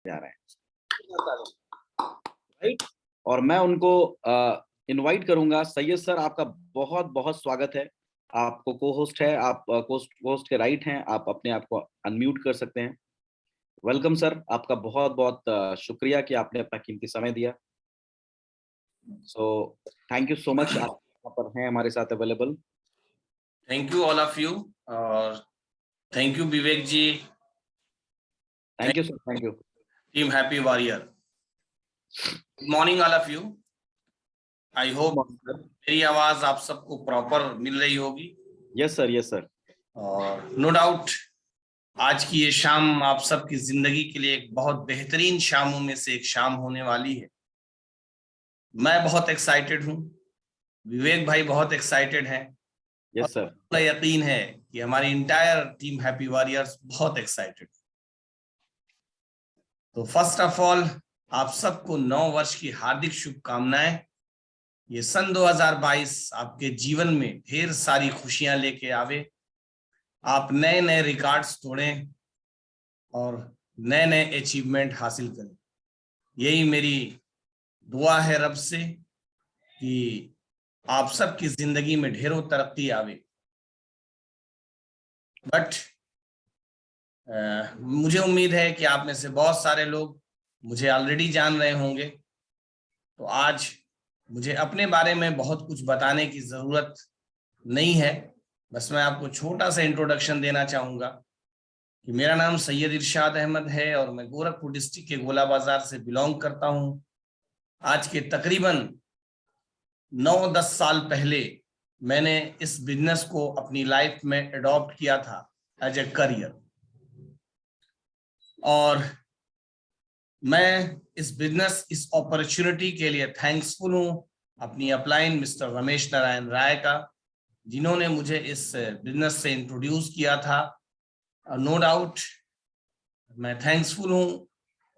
जा रहे हैं, राइट। और मैं उनको इनवाइट करूंगा। सैयद सर, आपका बहुत बहुत स्वागत है। आपको को होस्ट है, आप होस्ट के राइट हैं, आप अपने आप को अनम्यूट कर सकते हैं। वेलकम सर, आपका बहुत बहुत शुक्रिया कि आपने अपना कीमती समय दिया। So thank you so much, आप यहाँ पर हैं हमारे साथ available. Thank you all of you, और thank you Vivek ji. Thank you sir, thank you. Team happy warrior, good morning all of you. I hope मेरी आवाज आप सबको प्रॉपर मिल रही होगी। Yes sir, yes sir. और नो डाउट आज की ये शाम आप सबकी जिंदगी के लिए एक बहुत बेहतरीन शामों में से एक शाम होने वाली है। मैं बहुत एक्साइटेड हूँ, विवेक भाई बहुत एक्साइटेड हैं। Yes sir. मुझे यकीन है कि हमारी इंटायर टीम हैप्पी वॉरियर्स बहुत एक्साइटेड। तो फर्स्ट ऑफ ऑल आप सबको 9 वर्ष की हार्दिक शुभकामनाएं। ये सन 2022 आपके जीवन में ढेर सारी खुशियां लेके आवे, आप नए नए रिकॉर्ड्स तोड़ें और नए नए अचीवमेंट हासिल करें। यही मेरी दुआ है रब से कि आप सबकी जिंदगी में ढेरों तरक्की आवे। बट मुझे उम्मीद है कि आप में से बहुत सारे लोग मुझे ऑलरेडी जान रहे होंगे, तो आज मुझे अपने बारे में बहुत कुछ बताने की जरूरत नहीं है। बस मैं आपको छोटा सा इंट्रोडक्शन देना चाहूंगा कि मेरा नाम सैयद इरशाद अहमद है और मैं गोरखपुर डिस्ट्रिक्ट के गोला बाजार से बिलोंग करता हूं। आज के तकरीबन 9-10 साल पहले मैंने इस बिजनेस को अपनी लाइफ में अडॉप्ट किया था एज ए करियर, और मैं इस बिजनेस, इस अपॉर्चुनिटी के लिए थैंक्सफुल हूं अपनी अपलाइन मिस्टर रमेश नारायण राय का, जिन्होंने मुझे इस बिजनेस से इंट्रोड्यूस किया था। नो डाउट मैं थैंक्सफुल हूं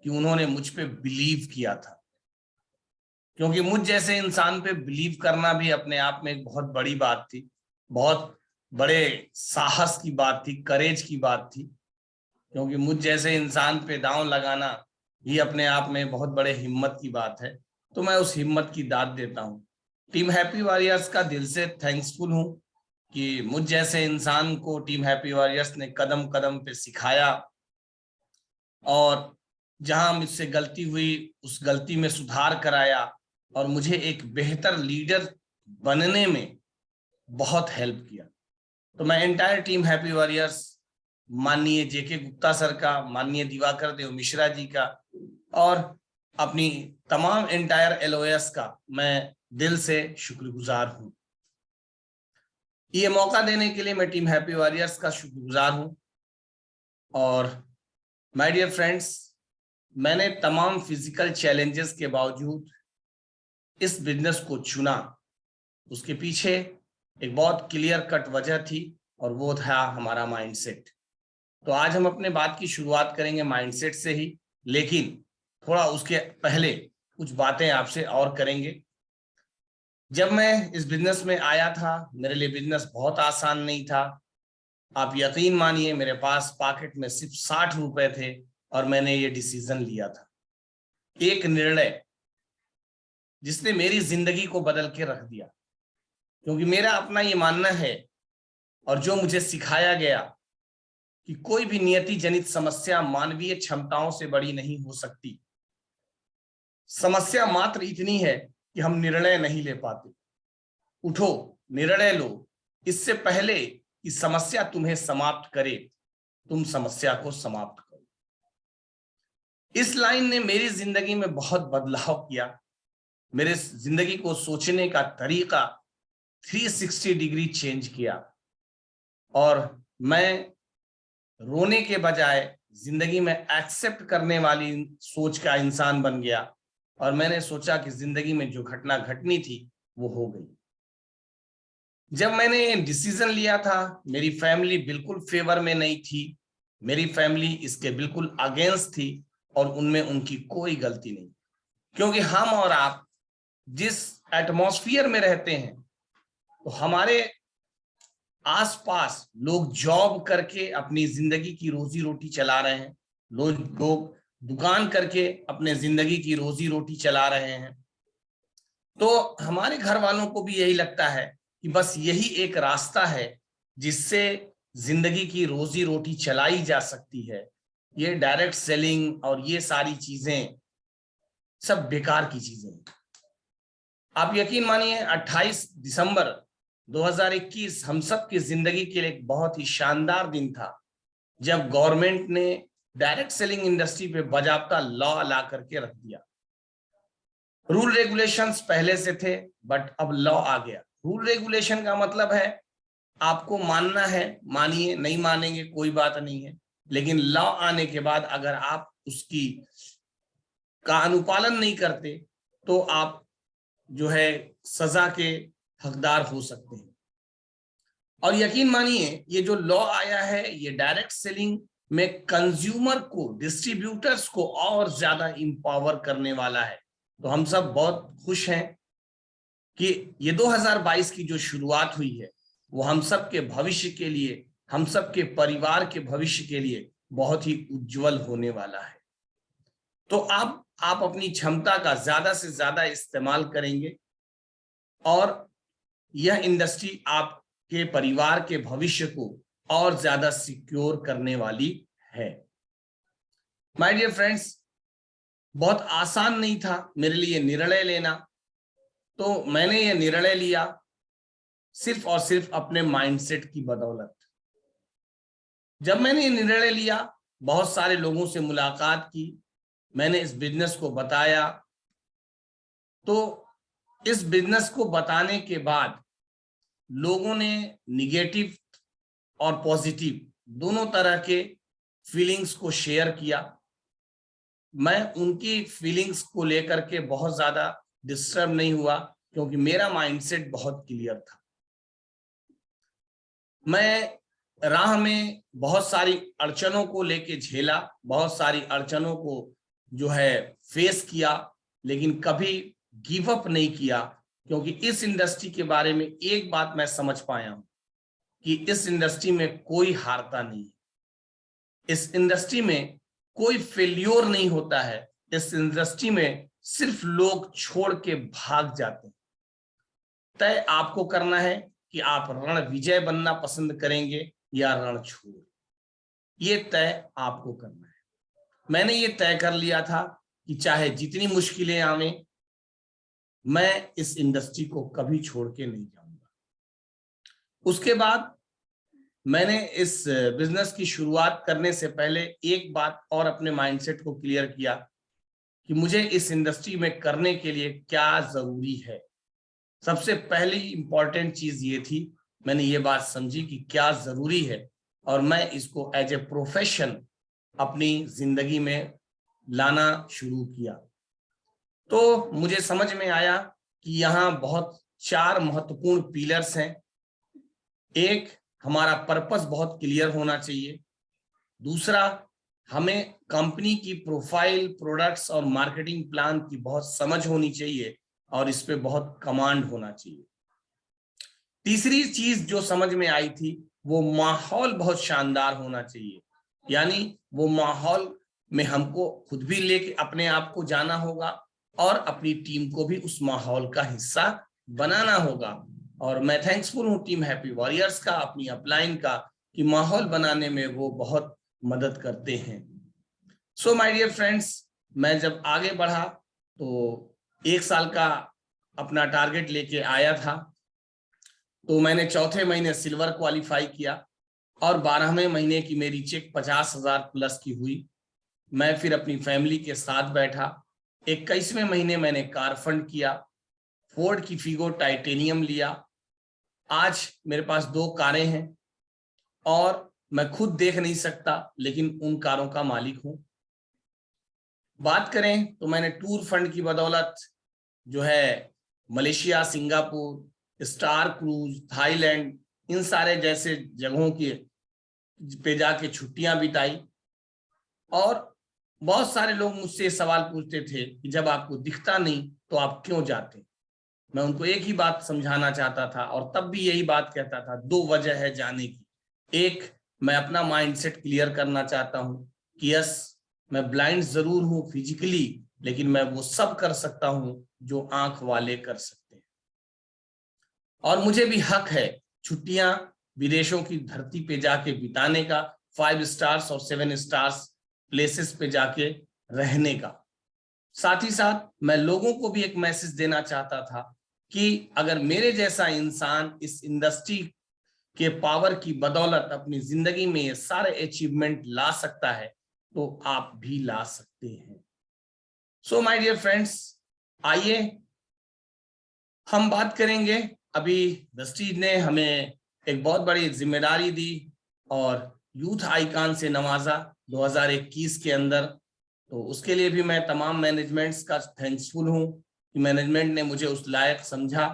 कि उन्होंने मुझ पे बिलीव किया था, क्योंकि मुझ जैसे इंसान पे बिलीव करना भी अपने आप में एक बहुत बड़ी बात थी, बहुत बड़े साहस की बात थी, करेज की बात थी। क्योंकि मुझ जैसे इंसान पे दांव लगाना ही अपने आप में बहुत बड़े हिम्मत की बात है, तो मैं उस हिम्मत की दाद देता हूं। टीम हैप्पी वॉरियर्स का दिल से थैंक्सफुल हूं कि मुझ जैसे इंसान को टीम हैप्पी वॉरियर्स ने कदम कदम पे सिखाया, और जहां मुझसे गलती हुई उस गलती में सुधार कराया, और मुझे एक बेहतर लीडर बनने में बहुत हेल्प किया। तो मैं एंटायर टीम हैप्पी वॉरियर्स, माननीय जेके गुप्ता सर का, माननीय दिवाकर देव मिश्रा जी का, और अपनी तमाम एंटायर एलओएस का मैं दिल से शुक्रगुजार हूं। ये मौका देने के लिए मैं टीम हैप्पी वॉरियर्स का शुक्रगुजार हूं। और माय डियर फ्रेंड्स, मैंने तमाम फिजिकल चैलेंजेस के बावजूद इस बिजनेस को चुना। उसके पीछे एक बहुत क्लियर कट वजह थी, और वो था हमारा माइंडसेट। तो आज हम अपने बात की शुरुआत करेंगे माइंडसेट से ही, लेकिन थोड़ा उसके पहले कुछ बातें आपसे और करेंगे। जब मैं इस बिजनेस में आया था, मेरे लिए बिजनेस बहुत आसान नहीं था। आप यकीन मानिए, मेरे पास पॉकेट में सिर्फ 60 रुपए थे, और मैंने ये डिसीजन लिया था, एक निर्णय जिसने मेरी जिंदगी को बदल के रख दिया। क्योंकि मेरा अपना ये मानना है, और जो मुझे सिखाया गया, कि कोई भी नियति जनित समस्या मानवीय क्षमताओं से बड़ी नहीं हो सकती। समस्या मात्र इतनी है कि हम निर्णय नहीं ले पाते। उठो, निर्णय लो, इससे पहले कि समस्या तुम्हें समाप्त करे, तुम समस्या को समाप्त करो। इस लाइन ने मेरी जिंदगी में बहुत बदलाव किया। मेरे जिंदगी को सोचने का तरीका 360 डिग्री चेंज किया, और मैं रोने के बजाय जिंदगी में एक्सेप्ट करने वाली सोच का इंसान बन गया। और मैंने सोचा कि जिंदगी में जो घटना घटनी थी वो हो गई। जब मैंने डिसीजन लिया था, मेरी फैमिली बिल्कुल फेवर में नहीं थी, मेरी फैमिली इसके बिल्कुल अगेंस्ट थी, और उनमें उनकी कोई गलती नहीं। क्योंकि हम और आप जिस एटमॉस्फेयर में रहते हैं, तो हमारे आसपास लोग जॉब करके अपनी जिंदगी की रोजी रोटी चला रहे हैं। लोग दुकान करके अपने जिंदगी की रोजी रोटी चला रहे हैं। तो हमारे घर वालों को भी यही लगता है कि बस यही एक रास्ता है जिससे जिंदगी की रोजी रोटी चलाई जा सकती है। ये डायरेक्ट सेलिंग और ये सारी चीजें सब बेकार की चीजें हैं। आप यकीन मानिए 28 दिसंबर 2021 हम सब की जिंदगी के लिए एक बहुत ही शानदार दिन था, जब गवर्नमेंट ने डायरेक्ट सेलिंग इंडस्ट्री पे बाकायदा लॉ ला करके रख दिया। रूल रेगुलेशंस पहले से थे, बट अब लॉ आ गया। रूल रेगुलेशन का मतलब है आपको मानना है, मानिए, नहीं मानेंगे कोई बात नहीं है, लेकिन लॉ आने के बाद अगर आप उसकी का अनुपालन नहीं करते तो आप जो है सजा के हकदार हो सकते हैं। और यकीन मानिए ये जो लॉ आया है ये डायरेक्ट सेलिंग में कंज्यूमर को, डिस्ट्रीब्यूटर्स को और ज्यादा इंपावर करने वाला है। तो हम सब बहुत खुश हैं कि ये 2022 की जो शुरुआत हुई है वो हम सब के भविष्य के लिए, हम सब के परिवार के भविष्य के लिए बहुत ही उज्जवल होने वाला है। तो आप अपनी क्षमता का ज्यादा से ज्यादा इस्तेमाल करेंगे और यह इंडस्ट्री आपके परिवार के भविष्य को और ज्यादा सिक्योर करने वाली है। माय डियर फ्रेंड्स, बहुत आसान नहीं था मेरे लिए निर्णय लेना, तो मैंने यह निर्णय लिया सिर्फ और सिर्फ अपने माइंडसेट की बदौलत। जब मैंने ये निर्णय लिया, बहुत सारे लोगों से मुलाकात की, मैंने इस बिजनेस को बताया, तो इस बिजनेस को बताने के बाद लोगों ने निगेटिव और पॉजिटिव दोनों तरह के फीलिंग्स को शेयर किया। मैं उनकी फीलिंग्स को लेकर के बहुत ज्यादा डिस्टर्ब नहीं हुआ, क्योंकि मेरा माइंडसेट बहुत क्लियर था। मैं राह में बहुत सारी अड़चनों को लेके झेला, बहुत सारी अड़चनों को जो है फेस किया, लेकिन कभी गिव अप नहीं किया, क्योंकि इस इंडस्ट्री के बारे में एक बात मैं समझ पाया हूं कि इस इंडस्ट्री में कोई हारता नहीं है, इस इंडस्ट्री में कोई फेल्योर नहीं होता है, इस इंडस्ट्री में सिर्फ लोग छोड़ के भाग जाते हैं। तय आपको करना है कि आप रण विजय बनना पसंद करेंगे या रण छोड़, ये तय आपको करना है। मैंने ये तय कर लिया था कि चाहे जितनी मुश्किलें आवे, मैं इस इंडस्ट्री को कभी छोड़ के नहीं जाऊंगा। उसके बाद मैंने इस बिजनेस की शुरुआत करने से पहले एक बात और अपने माइंडसेट को क्लियर किया कि मुझे इस इंडस्ट्री में करने के लिए क्या जरूरी है। सबसे पहली इंपॉर्टेंट चीज ये थी, मैंने ये बात समझी कि क्या जरूरी है, और मैं इसको एज ए प्रोफेशन अपनी जिंदगी में लाना शुरू किया। तो मुझे समझ में आया कि यहाँ बहुत 4 महत्वपूर्ण पिलर्स हैं। एक, हमारा पर्पस बहुत क्लियर होना चाहिए। दूसरा, हमें कंपनी की प्रोफाइल, प्रोडक्ट्स और मार्केटिंग प्लान की बहुत समझ होनी चाहिए और इस पे बहुत कमांड होना चाहिए। तीसरी चीज जो समझ में आई थी, वो माहौल बहुत शानदार होना चाहिए, यानी वो माहौल में हमको खुद भी लेके अपने आप को जाना होगा और अपनी टीम को भी उस माहौल का हिस्सा बनाना होगा। और मैं थैंक्सफुल हूँ टीम हैप्पी वॉरियर्स का, अपनी अपलाइन का, कि माहौल बनाने में वो बहुत मदद करते हैं। सो माय डियर फ्रेंड्स, मैं जब आगे बढ़ा तो 1 साल का अपना टारगेट लेके आया था। तो मैंने चौथे महीने सिल्वर क्वालिफाई किया और 12वें महीने की मेरी चेक 50,000 प्लस की हुई। मैं फिर अपनी फैमिली के साथ बैठा। 21वें महीने मैंने कार फंड किया, फोर्ड की फिगो टाइटेनियम लिया। आज मेरे पास 2 कारें हैं और मैं खुद देख नहीं सकता, लेकिन उन कारों का मालिक हूं। बात करें तो मैंने टूर फंड की बदौलत जो है Malaysia, Singapore, Star Cruise, Thailand, इन सारे जैसे जगहों के पे जाके छुट्टियां बिताई। और बहुत सारे लोग मुझसे सवाल पूछते थे कि जब आपको दिखता नहीं तो आप क्यों जाते। मैं उनको एक ही बात समझाना चाहता था और तब भी यही बात कहता था, 2 वजह है जाने की। एक, मैं अपना माइंडसेट क्लियर करना चाहता हूं कि यस, मैं ब्लाइंड जरूर हूं फिजिकली, लेकिन मैं वो सब कर सकता हूं जो आंख वाले कर सकते हैं। और मुझे भी हक है छुट्टियां विदेशों की धरती पे जाके बिताने का, 5 स्टार्स और 7 स्टार्स प्लेसेस पे जाके रहने का। साथ ही साथ मैं लोगों को भी एक मैसेज देना चाहता था कि अगर मेरे जैसा इंसान इस इंडस्ट्री के पावर की बदौलत अपनी जिंदगी में ये सारे अचीवमेंट ला सकता है, तो आप भी ला सकते हैं। सो माय डियर फ्रेंड्स, आइए हम बात करेंगे। अभी वेस्टीज ने हमें एक बहुत बड़ी जिम्मेदारी दी और यूथ आइकॉन से नवाजा 2021 के अंदर। तो उसके लिए भी मैं तमाम मैनेजमेंट्स का थैंक्सफुल हूं कि मैनेजमेंट ने मुझे उस लायक समझा,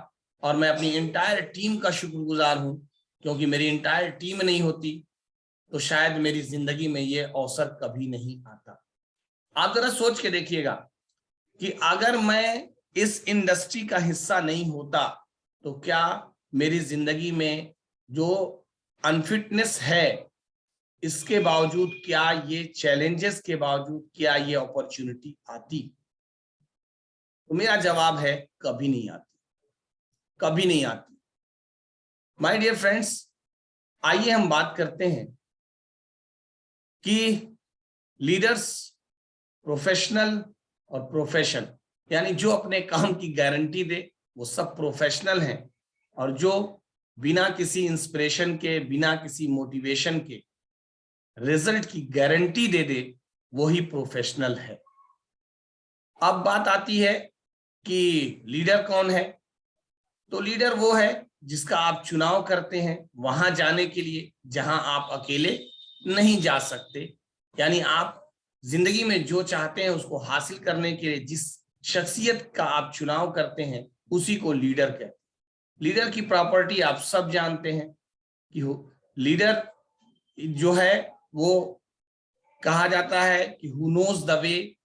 और मैं अपनी इंटायर टीम का शुक्रगुजार हूं, क्योंकि मेरी इंटायर टीम नहीं होती तो शायद मेरी जिंदगी में ये अवसर कभी नहीं आता। आप जरा सोच के देखिएगा कि अगर मैं इस इंडस्ट्री का हिस्सा नहीं होता तो क्या मेरी जिंदगी में जो अनफिटनेस है, इसके बावजूद क्या ये चैलेंजेस के बावजूद क्या ये अपॉर्चुनिटी आती? तो मेरा जवाब है कभी नहीं आती, कभी नहीं आती। माय डियर फ्रेंड्स, आइए हम बात करते हैं कि लीडर्स, प्रोफेशनल और प्रोफेशन, यानी जो अपने काम की गारंटी दे वो सब प्रोफेशनल हैं, और जो बिना किसी इंस्पिरेशन के, बिना किसी मोटिवेशन के रिजल्ट की गारंटी दे दे वही प्रोफेशनल है। अब बात आती है कि लीडर कौन है। तो लीडर वो है जिसका आप चुनाव करते हैं वहां जाने के लिए जहां आप अकेले नहीं जा सकते, यानी आप जिंदगी में जो चाहते हैं उसको हासिल करने के लिए जिस शख्सियत का आप चुनाव करते हैं उसी को लीडर कहते हैं। लीडर की प्रॉपर्टी आप सब जानते हैं कि लीडर जो है वो कहा जाता है कि हु नोज द वे,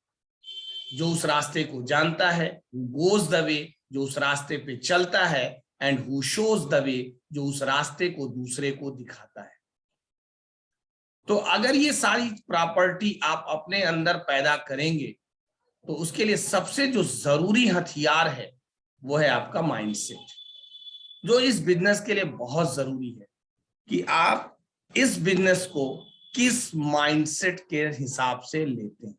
जो उस रास्ते को जानता है, हु गोज द वे, जो उस रास्ते पे चलता है, and who shows the way, जो उस रास्ते को दूसरे को दिखाता है। तो अगर ये सारी प्रॉपर्टी आप अपने अंदर पैदा करेंगे तो उसके लिए सबसे जो जरूरी हथियार है वो है आपका माइंडसेट, जो इस बिजनेस के लिए बहुत जरूरी है कि आप इस बिजनेस को किस माइंडसेट के हिसाब से लेते हैं।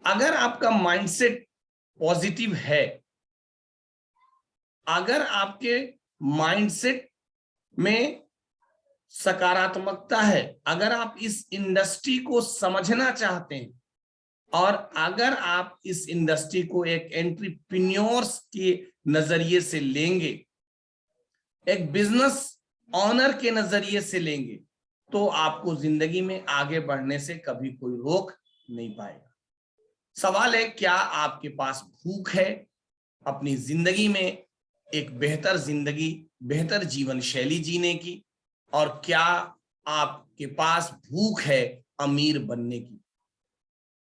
अगर आपका माइंडसेट पॉजिटिव है, अगर आपके माइंडसेट में सकारात्मकता है, अगर आप इस इंडस्ट्री को समझना चाहते हैं, और अगर आप इस इंडस्ट्री को एक एंटरप्रेन्योर्स के नजरिए से लेंगे, एक बिजनेस ऑनर के नजरिए से लेंगे, तो आपको जिंदगी में आगे बढ़ने से कभी कोई रोक नहीं पाएगा। सवाल है क्या आपके पास भूख है अपनी जिंदगी में एक बेहतर जिंदगी, बेहतर जीवन शैली जीने की, और क्या आपके पास भूख है अमीर बनने की?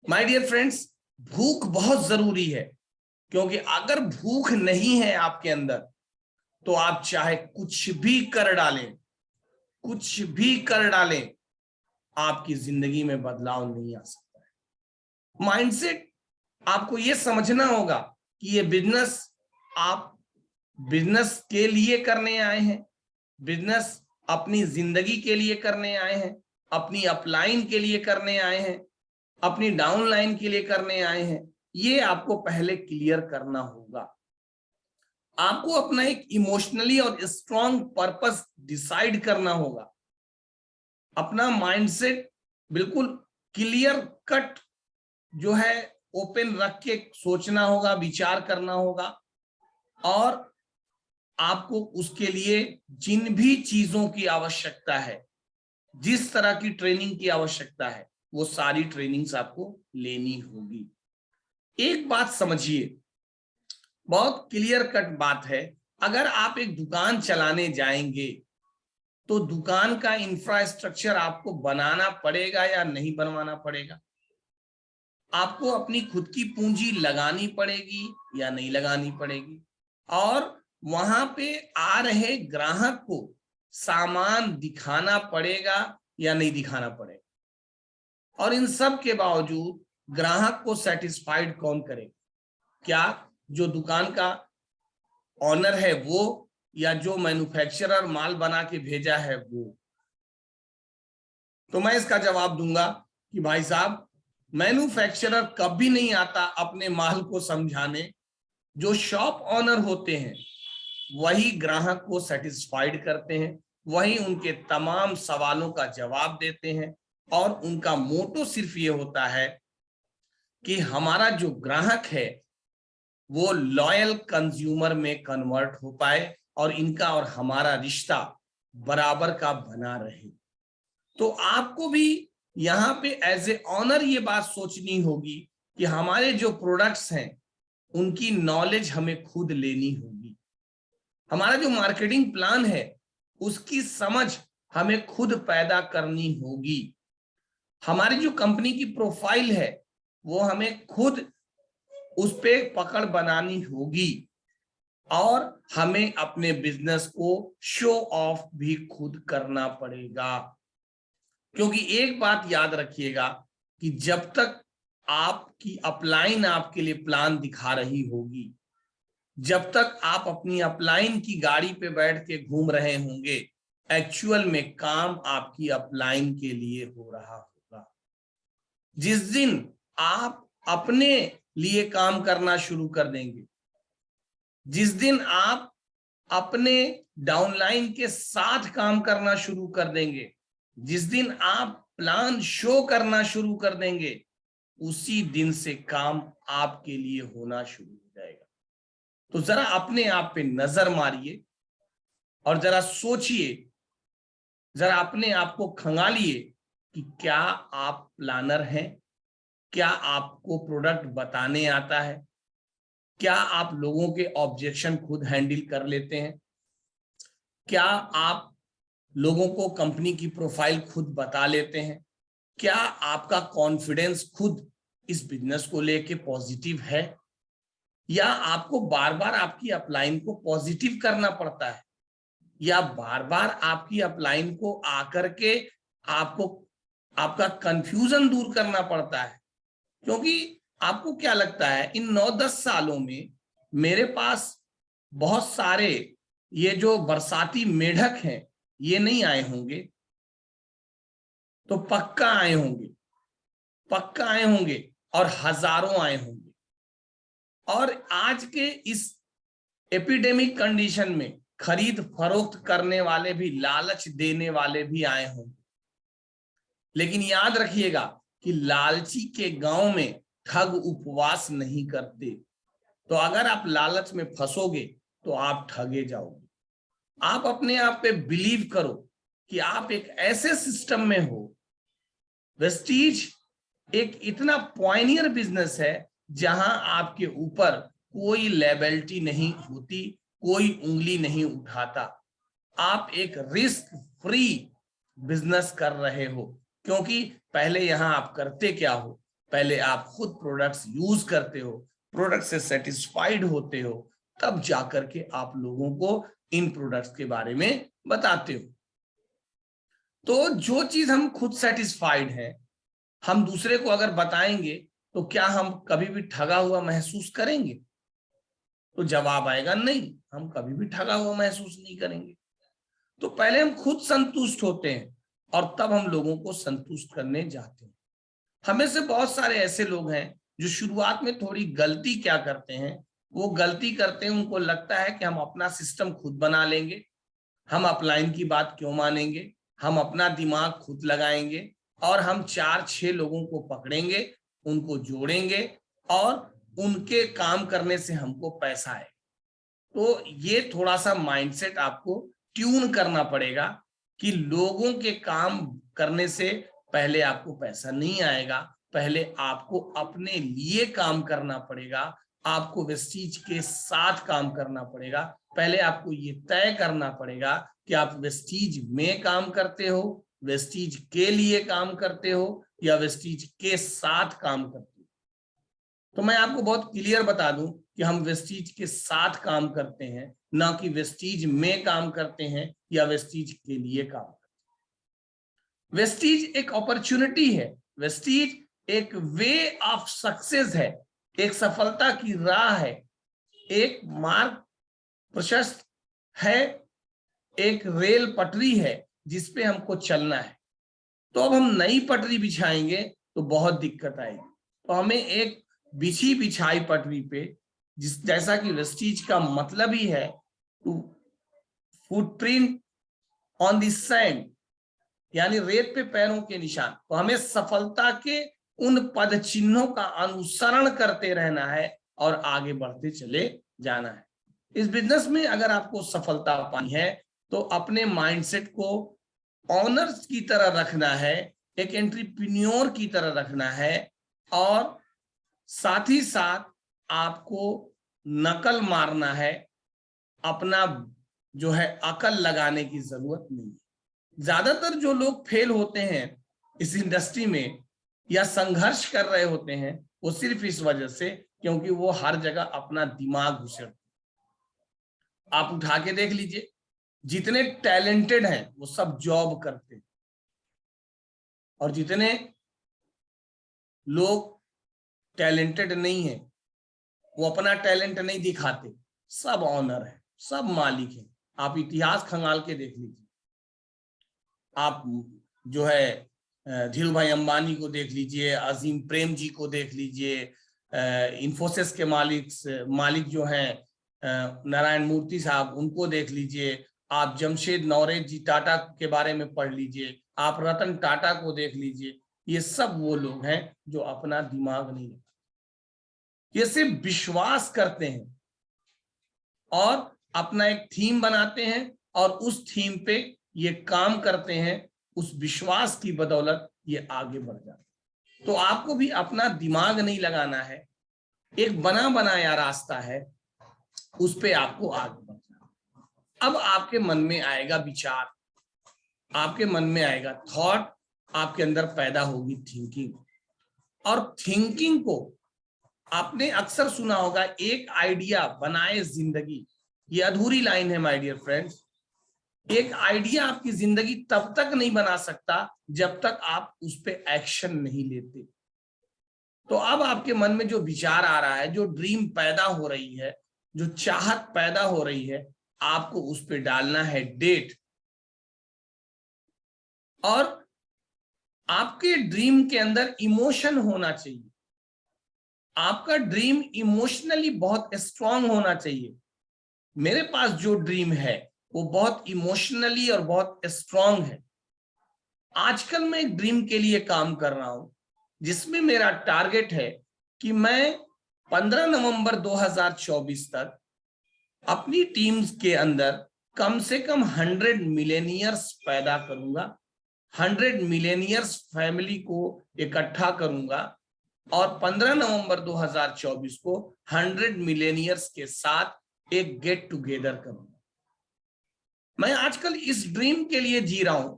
माय डियर फ्रेंड्स, भूख बहुत जरूरी है, क्योंकि अगर भूख नहीं है आपके अंदर तो आप चाहे कुछ भी कर डालें, कुछ भी कर डालें, आपकी जिंदगी में बदलाव नहीं आ सकता है। माइंडसेट आपको यह समझना होगा कि ये बिजनेस आप बिजनेस के लिए करने आए हैं, बिजनेस अपनी जिंदगी के लिए करने आए हैं, अपनी अपलाइन के लिए करने आए हैं, अपनी डाउनलाइन के लिए करने आए हैं। ये आपको पहले क्लियर करना होगा। आपको अपना एक इमोशनली और स्ट्रॉन्ग पर्पस डिसाइड करना होगा। अपना माइंडसेट बिल्कुल क्लियर कट जो है ओपन रख के सोचना होगा, विचार करना होगा, और आपको उसके लिए जिन भी चीजों की आवश्यकता है, जिस तरह की ट्रेनिंग की आवश्यकता है, वो सारी ट्रेनिंग्स आपको लेनी होगी। एक बात समझिए, बहुत क्लियर कट बात है, अगर आप एक दुकान चलाने जाएंगे तो दुकान का इंफ्रास्ट्रक्चर आपको बनाना पड़ेगा या नहीं बनवाना पड़ेगा? आपको अपनी खुद की पूंजी लगानी पड़ेगी या नहीं लगानी पड़ेगी? और वहां पे आ रहे ग्राहक को सामान दिखाना पड़ेगा या नहीं दिखाना पड़ेगा? और इन सब के बावजूद ग्राहक को सेटिस्फाइड कौन करेगा? क्या जो दुकान का ऑनर है वो, या जो मैन्युफैक्चरर माल बना के भेजा है वो? तो मैं इसका जवाब दूंगा कि भाई साहब, मैन्युफैक्चरर कभी नहीं आता अपने माल को समझाने। जो शॉप ऑनर होते हैं वही ग्राहक को सेटिस्फाइड करते हैं, वही उनके तमाम सवालों का जवाब देते हैं, और उनका मोटो सिर्फ ये होता है कि हमारा जो ग्राहक है वो लॉयल कंज्यूमर में कन्वर्ट हो पाए और इनका और हमारा रिश्ता बराबर का बना रहे। तो आपको भी यहाँ पे एज ए ऑनर ये बात सोचनी होगी कि हमारे जो प्रोडक्ट्स हैं उनकी नॉलेज हमें खुद लेनी होगी। हमारा जो मार्केटिंग प्लान है उसकी समझ हमें खुद पैदा करनी होगी। हमारी जो कंपनी की प्रोफाइल है वो हमें खुद उस पे पकड़ बनानी होगी, और हमें अपने बिजनेस को शो ऑफ भी खुद करना पड़ेगा। क्योंकि एक बात याद रखिएगा कि जब तक आपकी अपलाइन आपके लिए प्लान दिखा रही होगी, जब तक आप अपनी अपलाइन की गाड़ी पे बैठ के घूम रहे होंगे, एक्चुअल में काम आपकी अपलाइन के लिए हो रहा होगा। जिस दिन आप अपने लिए काम करना शुरू कर देंगे, जिस दिन आप अपने डाउनलाइन के साथ काम करना शुरू कर देंगे, जिस दिन आप प्लान शो करना शुरू कर देंगे, उसी दिन से काम आपके लिए होना शुरू हो जाएगा। तो जरा अपने आप पे नजर मारिए और जरा सोचिए, जरा अपने आप को खंगालिए कि क्या आप प्लानर हैं? क्या आपको प्रोडक्ट बताने आता है? क्या आप लोगों के ऑब्जेक्शन खुद हैंडल कर लेते हैं? क्या आप लोगों को कंपनी की प्रोफाइल खुद बता लेते हैं? क्या आपका कॉन्फिडेंस खुद इस बिजनेस को लेके पॉजिटिव है, या आपको बार बार आपकी अपलाइन को पॉजिटिव करना पड़ता है, या बार बार आपकी अपलाइन को आकर के आपको आपका कंफ्यूजन दूर करना पड़ता है? क्योंकि आपको क्या लगता है इन 9-10 सालों में मेरे पास बहुत सारे ये जो बरसाती मेढक हैं ये नहीं आए होंगे? तो पक्का आए होंगे, पक्का आए होंगे, और हजारों आए होंगे। और आज के इस एपिडेमिक कंडीशन में खरीद फरोख्त करने वाले भी, लालच देने वाले भी आए होंगे। लेकिन याद रखिएगा कि लालची के गांव में ठग उपवास नहीं करते। तो अगर आप लालच में फंसोगे तो आप ठगे जाओगे। आप अपने आप पे बिलीव करो कि आप एक ऐसे सिस्टम में हो। वेस्टीज एक इतना पॉइनियर बिजनेस है जहां आपके ऊपर कोई लेबिलिटी नहीं होती, कोई उंगली नहीं उठाता। आप एक रिस्क फ्री बिजनेस कर रहे हो, क्योंकि पहले यहां आप करते क्या हो? पहले आप खुद प्रोडक्ट्स यूज करते हो, प्रोडक्ट से सेटिस्फाइड होते हो, तब जाकर के आप लोगों को इन प्रोडक्ट्स के बारे में बताते हो। तो जो चीज हम खुद सेटिस्फाइड है, हम दूसरे को अगर बताएंगे तो क्या हम कभी भी ठगा हुआ महसूस करेंगे? तो जवाब आएगा नहीं, हम कभी भी ठगा हुआ महसूस नहीं करेंगे। तो पहले हम खुद संतुष्ट होते हैं और तब हम लोगों को संतुष्ट करने जाते हैं। हमें से बहुत सारे ऐसे लोग हैं जो शुरुआत में थोड़ी गलती क्या करते हैं, वो गलती करते हैं, उनको लगता है कि हम अपना सिस्टम खुद बना लेंगे, हम अपलाइन की बात क्यों मानेंगे, हम अपना दिमाग खुद लगाएंगे और हम 4-6 लोगों को पकड़ेंगे, उनको जोड़ेंगे और उनके काम करने से हमको पैसा आए। तो ये थोड़ा सा माइंडसेट आपको ट्यून करना पड़ेगा कि लोगों के काम करने से पहले आपको पैसा नहीं आएगा, पहले आपको अपने लिए काम करना पड़ेगा, आपको वेस्टीज के साथ काम करना पड़ेगा। पहले आपको ये तय करना पड़ेगा कि आप वेस्टीज में काम करते हो, वेस्टीज के लिए काम करते हो, या वेस्टीज के साथ काम करते हो। तो मैं आपको बहुत क्लियर बता दूं कि हम वेस्टीज के साथ काम करते हैं, ना कि वेस्टीज में काम करते हैं या वेस्टीज के लिए काम करते हैं। वेस्टीज एक अपॉर्चुनिटी है वेस्टीज एक वे ऑफ सक्सेस है, एक सफलता की राह है, एक मार्ग प्रशस्त है, एक रेल पटरी है जिसपे हमको चलना है। तो अब हम नई पटरी बिछाएंगे तो बहुत दिक्कत आएगी। तो हमें एक बिछी बिछाई पटरी पे, जैसा कि वेस्टीज का मतलब ही है two footprint on the sand, यानी रेत पे पैरों के निशान। तो हमें सफलता के उन पद चिन्हों का अनुसरण करते रहना है और आगे बढ़ते चले जाना है। इस बिजनेस में अगर आपको सफलता पानी है तो अपने माइंडसेट को ऑनर्स की तरह रखना है, एक एंटरप्रेन्योर की तरह रखना है, और साथ ही साथ आपको नकल मारना है, अपना जो है अकल लगाने की जरूरत नहीं है। ज्यादातर जो लोग फेल होते हैं इस इंडस्ट्री में या संघर्ष कर रहे होते हैं वो सिर्फ इस वजह से क्योंकि वो हर जगह अपना दिमाग घुसेड़ते। आप उठा के देख लीजिए, जितने टैलेंटेड हैं वो सब जॉब करते हैं, और जितने लोग टैलेंटेड नहीं है वो अपना टैलेंट नहीं दिखाते, सब ऑनर है, सब मालिक है। आप इतिहास खंगाल के देख लीजिए, आप जो है धीरू भाई अंबानी को देख लीजिए, अजीम प्रेम जी को देख लीजिए, इन्फोसिस के मालिक जो हैं नारायण मूर्ति साहब, उनको देख लीजिए, आप जमशेद नौरेद जी टाटा के बारे में पढ़ लीजिए, आप रतन टाटा को देख लीजिए। ये सब वो लोग हैं जो अपना दिमाग नहीं लगाते, ये सिर्फ विश्वास करते हैं और अपना एक थीम बनाते हैं और उस थीम पे ये काम करते हैं। उस विश्वास की बदौलत ये आगे बढ़ जाते हैं। तो आपको भी अपना दिमाग नहीं लगाना है, एक बना बनाया रास्ता है, उस पे आपको आगे बढ़ना। अब आपके मन में आएगा विचार, आपके मन में आएगा थॉट, आपके अंदर पैदा होगी थिंकिंग। और थिंकिंग को आपने अक्सर सुना होगा, एक आइडिया बनाए जिंदगी। ये अधूरी लाइन है माय डियर फ्रेंड्स। एक आइडिया आपकी जिंदगी तब तक नहीं बना सकता जब तक आप उस पर एक्शन नहीं लेते। तो अब आपके मन में जो विचार आ रहा है, जो ड्रीम पैदा हो रही है, जो चाहत पैदा हो रही है, आपको उस पर डालना है डेट। और आपके ड्रीम के अंदर इमोशन होना चाहिए। आपका ड्रीम इमोशनली बहुत स्ट्रांग होना चाहिए। मेरे पास जो ड्रीम है वो बहुत इमोशनली और बहुत स्ट्रांग है। आजकल मैं एक ड्रीम के लिए काम कर रहा हूं जिसमें मेरा टारगेट है कि मैं 15 नवंबर 2024 तक अपनी टीम्स के अंदर कम से कम 100 मिलेनियर्स पैदा करूंगा, 100 मिलेनियर्स फैमिली को इकट्ठा करूंगा और 15 नवंबर 2024 को 100 मिलेनियर्स के साथ एक गेट टुगेदर करूंगा। मैं आजकल इस ड्रीम के लिए जी रहा हूं,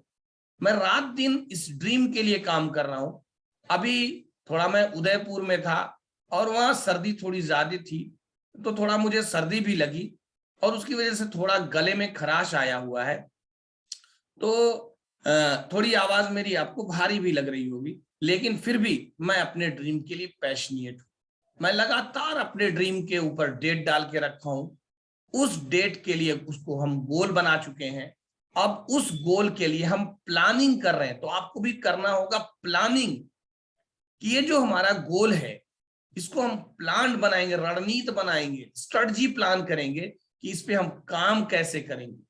मैं रात दिन इस ड्रीम के लिए काम कर रहा हूं। अभी थोड़ा मैं उदयपुर में था और वहां सर्दी थोड़ी ज्यादा थी, तो थोड़ा मुझे सर्दी भी लगी और उसकी वजह से थोड़ा गले में खराश आया हुआ है, तो थोड़ी आवाज मेरी आपको भारी भी लग रही होगी, लेकिन फिर भी मैं अपने ड्रीम के लिए पैशनेट हूं। मैं लगातार अपने ड्रीम के ऊपर डेट डाल के रखा हूं। उस डेट के लिए उसको हम गोल बना चुके हैं। अब उस गोल के लिए हम प्लानिंग कर रहे हैं। तो आपको भी करना होगा प्लानिंग कि ये जो हमारा गोल है इसको हम प्लान बनाएंगे, रणनीति बनाएंगे, स्ट्रेटजी प्लान करेंगे कि इस पे हम काम कैसे करेंगे।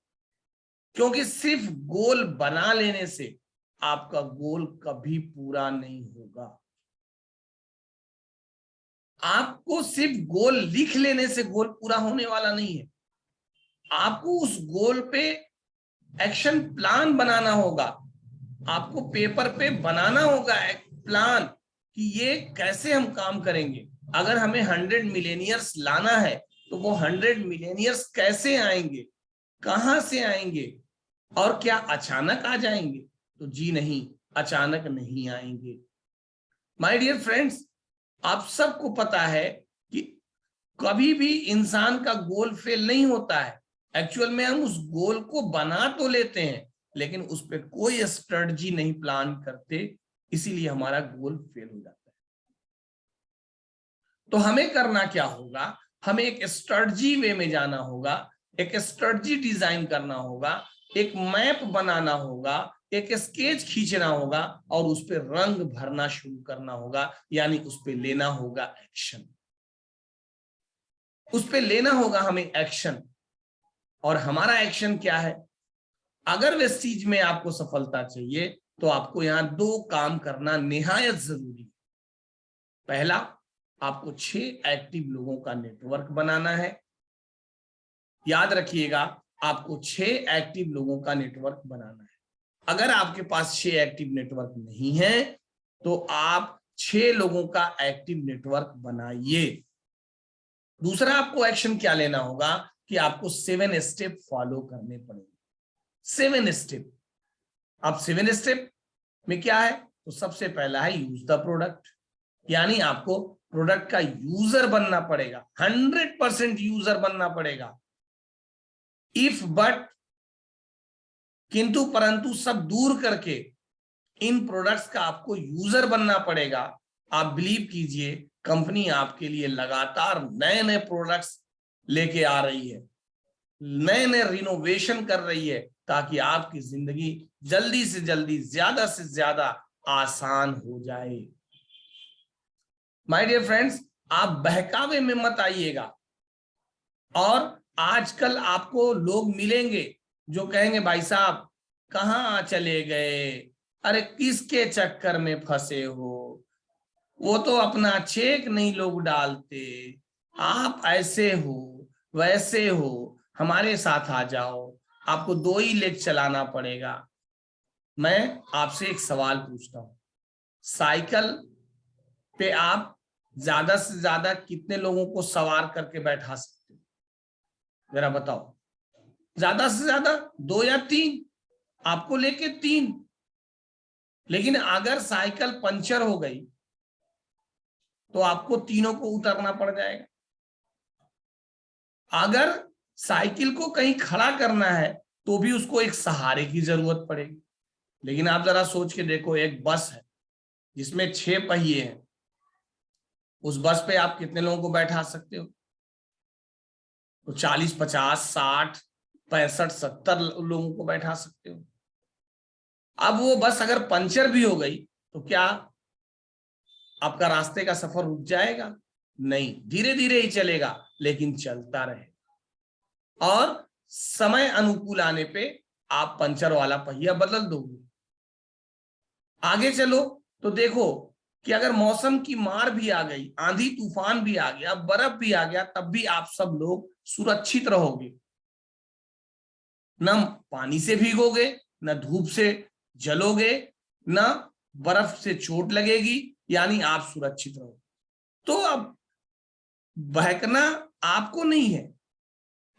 क्योंकि सिर्फ गोल बना लेने से आपका गोल कभी पूरा नहीं होगा। आपको सिर्फ गोल लिख लेने से गोल पूरा होने वाला नहीं है। आपको उस गोल पे एक्शन प्लान बनाना होगा। आपको पेपर पे बनाना होगा एक प्लान कि ये कैसे हम काम करेंगे। अगर हमें 100 मिलेनियर्स लाना है तो वो 100 मिलेनियर्स कैसे आएंगे, कहां से आएंगे और क्या अचानक आ जाएंगे? तो जी नहीं, अचानक नहीं आएंगे। माय डियर फ्रेंड्स, आप सबको पता है कि कभी भी इंसान का गोल फेल नहीं होता है। एक्चुअल में हम उस गोल को बना तो लेते हैं लेकिन उस पर कोई स्ट्रेटजी नहीं प्लान करते इसीलिए हमारा गोल फेल हो जाता है। तो हमें करना क्या होगा, हमें एक स्ट्रेटजी वे में जाना होगा, एक स्ट्रेटजी डिजाइन करना होगा, एक मैप बनाना होगा, एक स्केच खींचना होगा और उस पर रंग भरना शुरू करना होगा, यानी उस पर लेना होगा एक्शन। उस पर लेना होगा हमें एक्शन। और हमारा एक्शन क्या है? अगर वे चीज में आपको सफलता चाहिए तो आपको यहां 2 काम करना निहायत जरूरी है। पहला, आपको 6 एक्टिव लोगों का नेटवर्क बनाना है। याद रखिएगा, आपको 6 एक्टिव लोगों का नेटवर्क बनाना है। अगर आपके पास 6 एक्टिव नेटवर्क नहीं है तो आप 6 लोगों का एक्टिव नेटवर्क बनाइए। दूसरा आपको एक्शन क्या लेना होगा कि आपको 7 स्टेप फॉलो करने पड़ेंगे। 7 स्टेप। अब 7 स्टेप में क्या है? तो सबसे पहला है यूज द प्रोडक्ट, यानी आपको प्रोडक्ट का यूजर बनना पड़ेगा, 100% यूजर बनना पड़ेगा। इफ बट, किंतु परंतु सब दूर करके इन प्रोडक्ट्स का आपको यूजर बनना पड़ेगा। आप बिलीव कीजिए, कंपनी आपके लिए लगातार नए नए प्रोडक्ट्स लेके आ रही है, नए नए रिनोवेशन कर रही है, ताकि आपकी जिंदगी जल्दी से जल्दी, ज्यादा से ज्यादा आसान हो जाए। माय डियर फ्रेंड्स, आप बहकावे में मत आइएगा। और आजकल आपको लोग मिलेंगे जो कहेंगे, भाई साहब कहाँ चले गए, अरे किसके चक्कर में फंसे हो, वो तो अपना चेक नहीं लोग डालते, आप ऐसे हो वैसे हो, हमारे साथ आ जाओ, आपको 2 ही लेग चलाना पड़ेगा। मैं आपसे एक सवाल पूछता हूं, साइकिल पे आप ज्यादा से ज्यादा कितने लोगों को सवार करके बैठा सकते हो? जरा बताओ। ज्यादा से ज्यादा 2 या 3, आपको लेके 3। लेकिन अगर साइकिल पंचर हो गई तो आपको तीनों को उतरना पड़ जाएगा। अगर साइकिल को कहीं खड़ा करना है तो भी उसको एक सहारे की जरूरत पड़ेगी। लेकिन आप जरा सोच के देखो, एक बस है जिसमें 6 पहिए हैं, उस बस पे आप कितने लोगों को बैठा सकते हो? तो 40, 50, 60, 65, 70 लोगों को बैठा सकते हो। अब वो बस अगर पंचर भी हो गई तो क्या आपका रास्ते का सफर रुक जाएगा? नहीं, धीरे धीरे ही चलेगा, लेकिन चलता रहेगा। और समय अनुकूल आने पे आप पंचर वाला पहिया बदल दोगे। आगे चलो तो देखो कि अगर मौसम की मार भी आ गई, आंधी तूफान भी आ गया, बर्फ भी आ गया, तब भी आप सब लोग सुरक्षित रहोगे। न पानी से भीगोगे, न धूप से जलोगे, न बर्फ से चोट लगेगी, यानी आप सुरक्षित रहोगे। तो अब बहकना आपको नहीं है,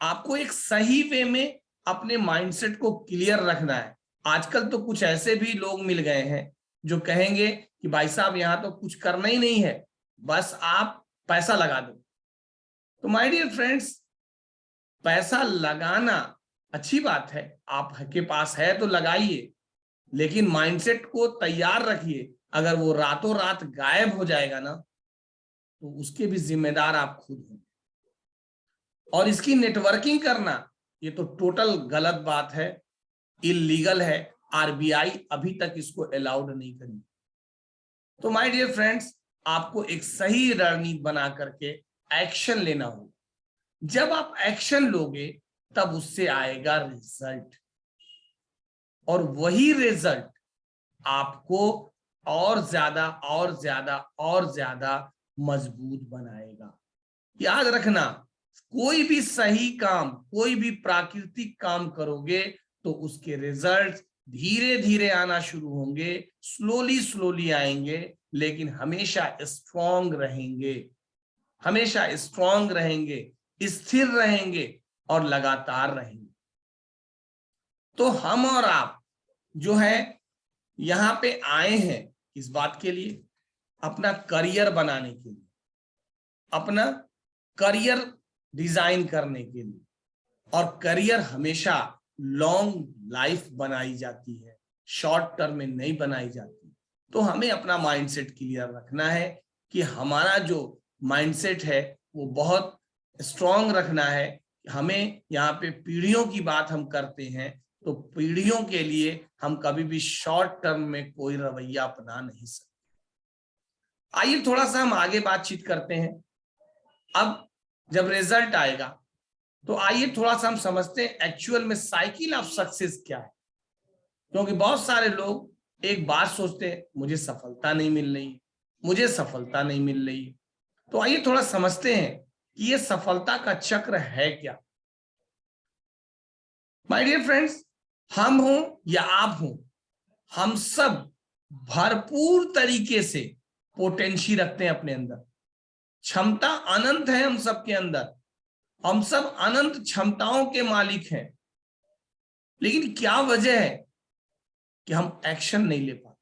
आपको एक सही वे में अपने माइंडसेट को क्लियर रखना है। आजकल तो कुछ ऐसे भी लोग मिल गए हैं जो कहेंगे कि भाई साहब यहाँ तो कुछ करना ही नहीं है, बस आप पैसा लगा दो। तो माय डियर फ्रेंड्स, पैसा लगाना अच्छी बात है, आपके पास है तो लगाइए, लेकिन माइंडसेट को तैयार रखिए। अगर वो रातों रात गायब हो जाएगा ना, तो उसके भी जिम्मेदार आप खुद हैं। और इसकी नेटवर्किंग करना ये तो टोटल गलत बात है, इलीगल है। आरबीआई अभी तक इसको अलाउड नहीं करी। तो माय डियर फ्रेंड्स, आपको एक सही रणनीति बना करके एक्शन लेना होगा। जब आप एक्शन लोगे तब उससे आएगा रिजल्ट, और वही रिजल्ट आपको और ज्यादा और ज्यादा और ज्यादा मजबूत बनाएगा। याद रखना, कोई भी सही काम, कोई भी प्राकृतिक काम करोगे तो उसके रिजल्ट धीरे धीरे आना शुरू होंगे, स्लोली स्लोली आएंगे, लेकिन हमेशा स्ट्रांग रहेंगे, हमेशा स्ट्रांग रहेंगे, स्थिर रहेंगे और लगातार रहेंगे। तो हम और आप जो है यहां पे आए हैं इस बात के लिए, अपना करियर बनाने के लिए, अपना करियर डिजाइन करने के लिए। और करियर हमेशा लॉन्ग लाइफ बनाई जाती है, शॉर्ट टर्म में नहीं बनाई जाती। तो हमें अपना माइंडसेट क्लियर रखना है कि हमारा जो माइंडसेट है वो बहुत स्ट्रांग रखना है। हमें यहाँ पे पीढ़ियों की बात हम करते हैं, तो पीढ़ियों के लिए हम कभी भी शॉर्ट टर्म में कोई रवैया अपना नहीं सकते। आइए थोड़ा सा हम आगे बातचीत करते हैं। अब जब रिजल्ट आएगा तो आइए थोड़ा सा हम समझते हैं एक्चुअल में साइकिल ऑफ सक्सेस क्या है। क्योंकि बहुत सारे लोग एक बात सोचते हैं, मुझे सफलता नहीं मिल रही, मुझे सफलता नहीं मिल रही। तो आइए थोड़ा समझते हैं कि ये सफलता का चक्र है क्या। माय डियर फ्रेंड्स, हम हो या आप हो, हम सब भरपूर तरीके से पोटेंशियल रखते हैं अपने अंदर। क्षमता अनंत है हम सब के अंदर, हम सब अनंत क्षमताओं के मालिक हैं। लेकिन क्या वजह है कि हम एक्शन नहीं ले पाते?